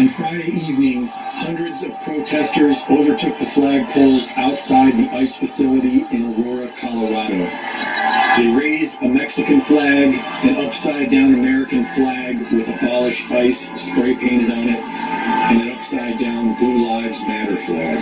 On Friday evening, hundreds of protesters overtook the flagpoles outside the ICE facility in Aurora, Colorado. They raised a Mexican flag, an upside-down American flag with "Abolish ICE" spray painted on it, and an upside-down "Blue Lives Matter" flag.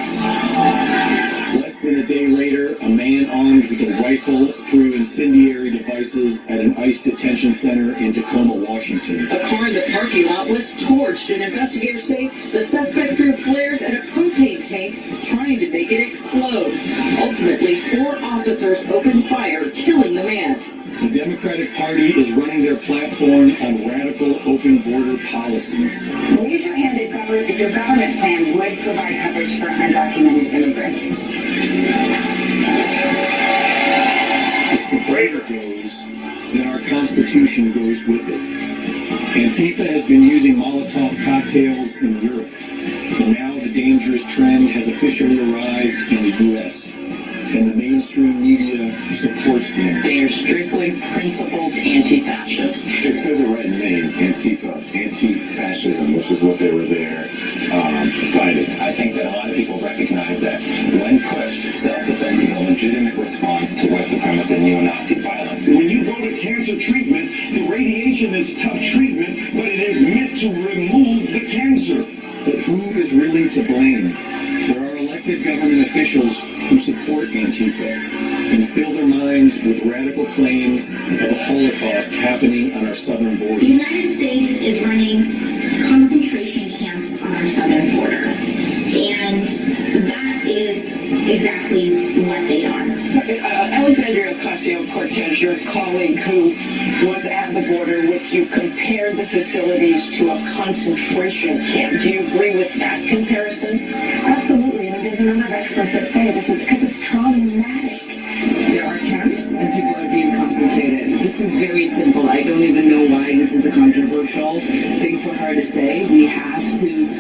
Less than a day later, a man armed with a rifle threw incendiary devices at an ICE detention center in Tacoma, Washington. A car in the parking lot was torched, and investigators say the suspect threw flares at a propane tank, trying to make it explode. Ultimately, 4 officers opened fire, killing the man. The Democratic Party is running their platform on radical open border policies. Raise your hand if your government plan would provide coverage for undocumented immigrants. If the border goes, then our Constitution goes with it. Antifa has been using Molotov cocktails in Europe, and now the dangerous trend has officially arrived in the U.S., and the mainstream media supports them. They are strictly principled anti-fascists. It says it right in the name, Antifa, anti-fascism, which is what they were there fighting. I think that a lot of people recognize that when pushed, self-defense is a legitimate response to white supremacist and neo-Nazi violence. When you go to cancer treatment, the radiation is tough treatment, but it is meant to remove the cancer. But who is really to blame? There are elected government officials who support Antifa and fill their minds with radical claims of a Holocaust happening on our southern border. The United States is running concentration camps on our southern border, and that is exactly what they are. Alexandria Ocasio-Cortez, your colleague who was at the border with you, compared the facilities to a concentration camp. Do you agree with that comparison? Absolutely, and there's a number of experts that say this is because it's traumatic. There are camps and people are being concentrated. This is very simple. I don't even know why this is a controversial thing for her to say. We have to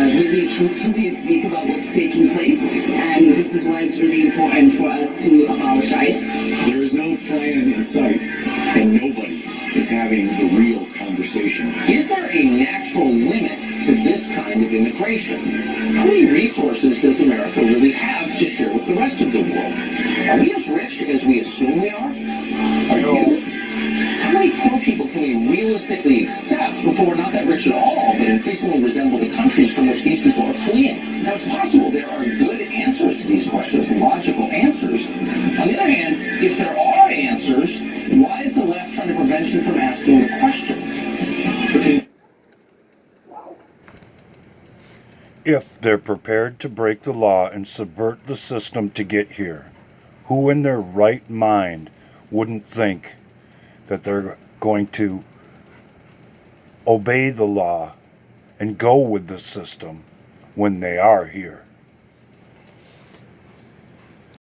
really truthfully speak about what's taking place, and this is why it's really important for us to abolish ICE. There is no plan in sight, and nobody is having the real conversation. Is there a natural limit to this kind of immigration? How many resources does America really have to share with the rest of the world? Are we as rich as we assume we are? How many poor people can we realistically accept before we're not that rich at all, but increasingly resemble the countries from which these people are fleeing? Now, it's possible there are good answers to these questions, logical answers. On the other hand, if there are answers, why is the left trying to prevent you from asking the questions? If they're prepared to break the law and subvert the system to get here, who in their right mind wouldn't think that they're going to obey the law and go with the system when they are here?